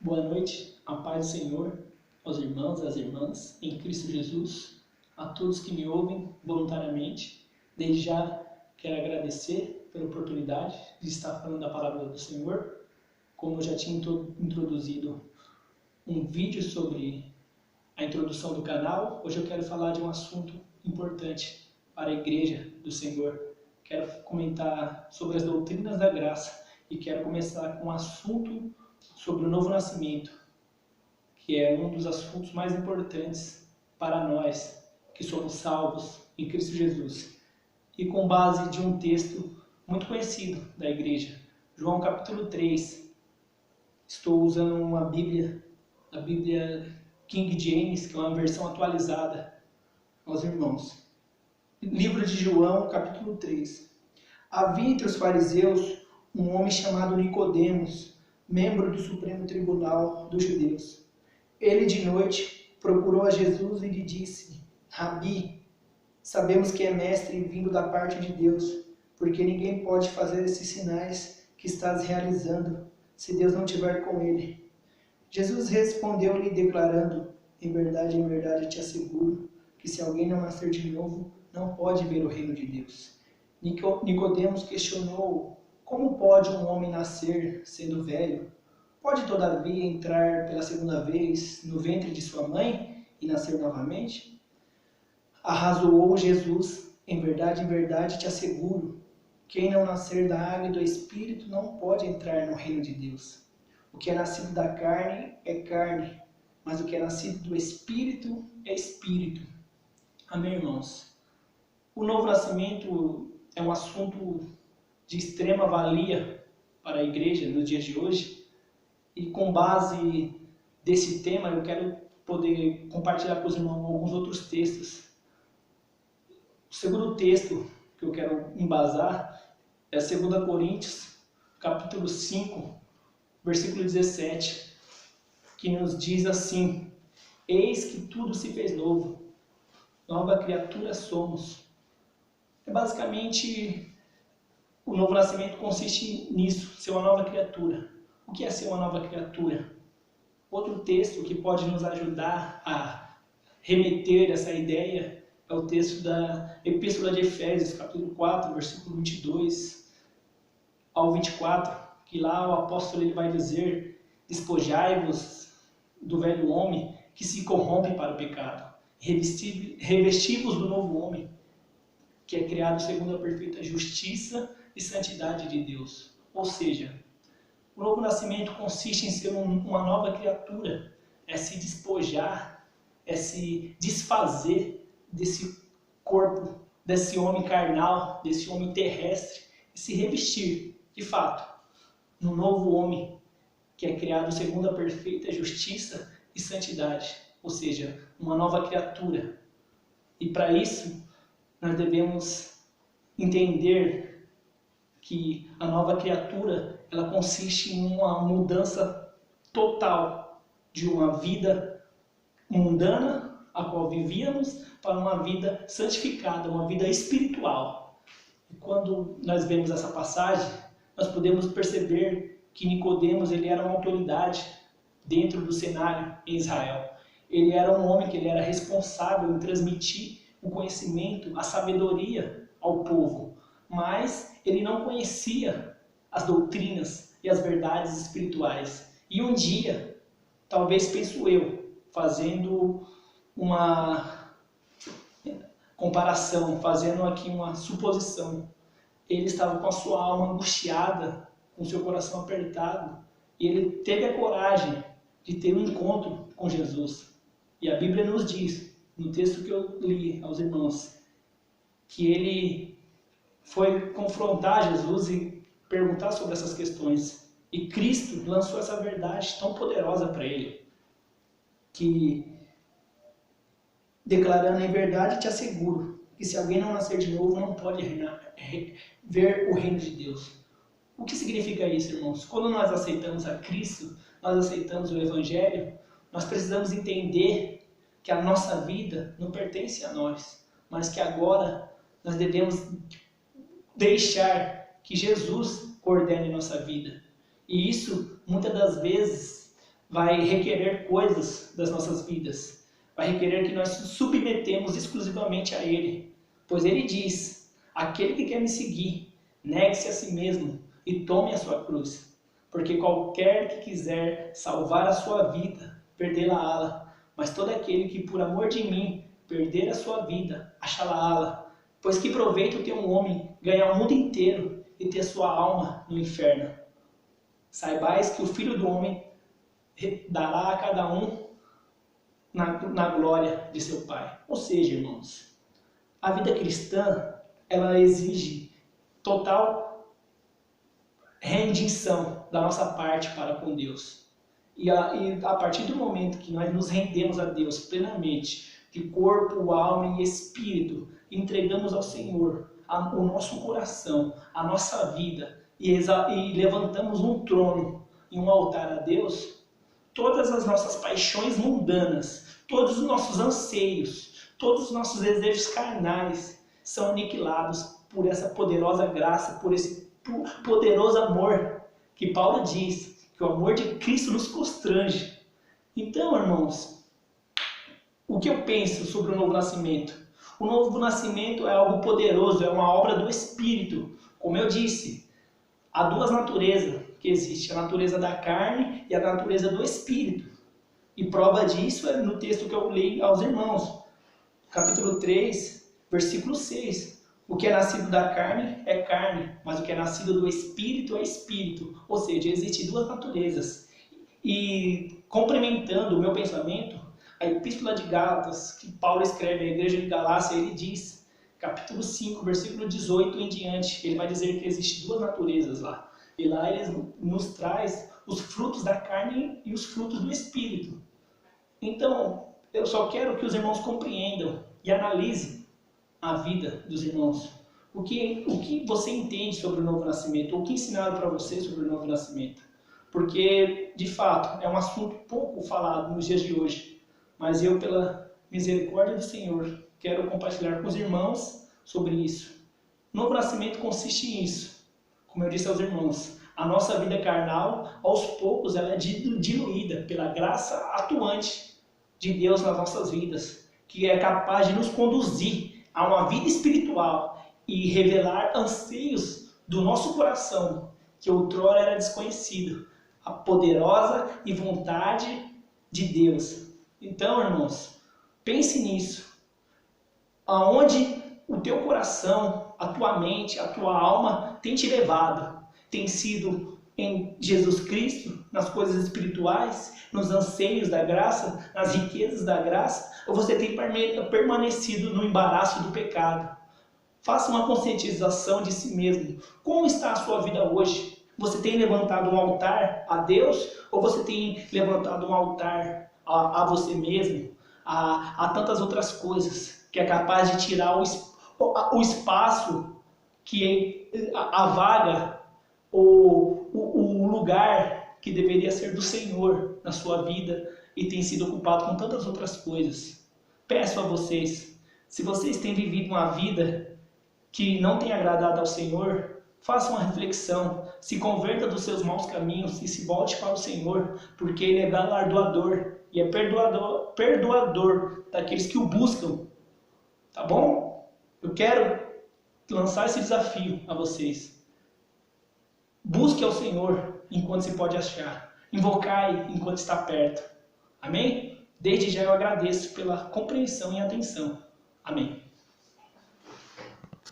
Boa noite, a paz do Senhor, aos irmãos e às irmãs, em Cristo Jesus, a todos que me ouvem voluntariamente. Desde já quero agradecer pela oportunidade de estar falando da palavra do Senhor. Como eu já tinha introduzido um vídeo sobre a introdução do canal, hoje eu quero falar de um assunto importante para a Igreja do Senhor. Quero comentar sobre as doutrinas da graça e quero começar com um assunto sobre o novo nascimento, que é um dos assuntos mais importantes para nós que somos salvos em Cristo Jesus. E com base de um texto muito conhecido da igreja, João capítulo 3. Estou usando uma Bíblia, a Bíblia King James, que é uma versão atualizada aos irmãos. Livro de João, capítulo 3. Havia entre os fariseus um homem chamado Nicodemos, membro do Supremo Tribunal dos Judeus. Ele de noite procurou a Jesus e lhe disse: Rabi, sabemos que é mestre vindo da parte de Deus, porque ninguém pode fazer esses sinais que estás realizando, se Deus não estiver com ele. Jesus respondeu-lhe declarando: em verdade, te asseguro, que se alguém não nascer de novo, não pode ver o reino de Deus. Nicodemos questionou: como pode um homem nascer sendo velho? Pode todavia entrar pela segunda vez no ventre de sua mãe e nascer novamente? Arrazoou Jesus: em verdade te asseguro, quem não nascer da água e do Espírito não pode entrar no reino de Deus. O que é nascido da carne é carne, mas o que é nascido do Espírito é Espírito. Amém, irmãos? O novo nascimento é um assunto de extrema valia para a igreja nos dias de hoje. E com base desse tema, eu quero poder compartilhar com os irmãos alguns outros textos. O segundo texto que eu quero embasar é 2 Coríntios, capítulo 5, versículo 17, que nos diz assim: eis que tudo se fez novo, nova criatura somos. Basicamente, o novo nascimento consiste nisso, ser uma nova criatura. O que é ser uma nova criatura? Outro texto que pode nos ajudar a remeter essa ideia é o texto da Epístola de Efésios, capítulo 4, versículo 22 ao 24, que lá o apóstolo ele vai dizer: despojai-vos do velho homem que se corrompe para o pecado, revesti-vos do novo homem, que é criado segundo a perfeita justiça e santidade de Deus. Ou seja, o novo nascimento consiste em ser uma nova criatura, é se despojar, é se desfazer desse corpo, desse homem carnal, desse homem terrestre, e se revestir, de fato, no novo homem, que é criado segundo a perfeita justiça e santidade, ou seja, uma nova criatura. E para isso, nós devemos entender que a nova criatura ela consiste em uma mudança total de uma vida mundana, a qual vivíamos, para uma vida santificada, uma vida espiritual. E quando nós vemos essa passagem, nós podemos perceber que Nicodemos ele era uma autoridade dentro do cenário em Israel. Ele era um homem que ele era responsável em transmitir o conhecimento, a sabedoria ao povo, mas ele não conhecia as doutrinas e as verdades espirituais. E um dia, talvez penso eu, fazendo uma comparação, fazendo aqui uma suposição, ele estava com a sua alma angustiada, com seu coração apertado, e ele teve a coragem de ter um encontro com Jesus. E a Bíblia nos diz, no texto que eu li aos irmãos, que ele foi confrontar Jesus e perguntar sobre essas questões. E Cristo lançou essa verdade tão poderosa para ele, que declarando: em verdade te asseguro, que se alguém não nascer de novo, não pode ver o reino de Deus. O que significa isso, irmãos? Quando nós aceitamos a Cristo, nós aceitamos o Evangelho, nós precisamos entender que a nossa vida não pertence a nós, mas que agora nós devemos deixar que Jesus coordene nossa vida. E isso, muitas das vezes, vai requerer coisas das nossas vidas. Vai requerer que nós nos submetemos exclusivamente a Ele. Pois Ele diz, aquele que quer me seguir, negue-se a si mesmo e tome a sua cruz. Porque qualquer que quiser salvar a sua vida, perdê-la-á. Mas todo aquele que por amor de mim perder a sua vida, achá-la-á. Pois que proveito tem um homem ganhar o mundo inteiro e ter sua alma no inferno? Saibais que o Filho do Homem dará a cada um na glória de seu Pai. Ou seja, irmãos, a vida cristã, ela exige total rendição da nossa parte para com Deus. E a partir do momento que nós nos rendemos a Deus plenamente, de corpo, alma e espírito, entregamos ao Senhor o nosso coração, a nossa vida, e levantamos um trono e um altar a Deus, todas as nossas paixões mundanas, todos os nossos anseios, todos os nossos desejos carnais são aniquilados por essa poderosa graça, por esse poderoso amor que Paulo diz, que o amor de Cristo nos constrange. Então, irmãos, o que eu penso sobre o novo nascimento? O novo nascimento é algo poderoso, é uma obra do Espírito. Como eu disse, há duas naturezas que existem, a natureza da carne e a natureza do Espírito. E prova disso é no texto que eu li aos irmãos, capítulo 3, versículo 6. O que é nascido da carne é carne, mas o que é nascido do Espírito é Espírito. Ou seja, existem duas naturezas. E complementando o meu pensamento, a Epístola de Gálatas, que Paulo escreve à igreja de Galácia, ele diz, capítulo 5, versículo 18 em diante, ele vai dizer que existem duas naturezas lá. E lá ele nos traz os frutos da carne e os frutos do Espírito. Então, eu só quero que os irmãos compreendam e analisem a vida dos irmãos. O que você entende sobre o novo nascimento? O que ensinaram para você sobre o novo nascimento? Porque, de fato, é um assunto pouco falado nos dias de hoje. Mas eu, pela misericórdia do Senhor, quero compartilhar com os irmãos sobre isso. O novo nascimento consiste nisso. Como eu disse aos irmãos, a nossa vida carnal, aos poucos, ela é diluída pela graça atuante de Deus nas nossas vidas, que é capaz de nos conduzir a uma vida espiritual e revelar anseios do nosso coração, que outrora era desconhecido, a poderosa e vontade de Deus. Então, irmãos, pense nisso. Aonde o teu coração, a tua mente, a tua alma tem te levado? Tem sido em Jesus Cristo, nas coisas espirituais, nos anseios da graça, nas riquezas da graça? Ou você tem permanecido no embaraço do pecado? Faça uma conscientização de si mesmo. Como está a sua vida hoje? Você tem levantado um altar a Deus? Ou você tem levantado um altar a você mesmo? A tantas outras coisas que é capaz de tirar o espaço, a vaga, o lugar que deveria ser do Senhor na sua vida e tem sido ocupado com tantas outras coisas. Peço a vocês, se vocês têm vivido uma vida que não tem agradado ao Senhor, faça uma reflexão, se converta dos seus maus caminhos e se volte para o Senhor, porque Ele é galardoador e é perdoador daqueles que o buscam. Tá bom? Eu quero lançar esse desafio a vocês. Busque ao Senhor enquanto se pode achar. Invocai enquanto está perto. Amém? Desde já eu agradeço pela compreensão e atenção. Amém.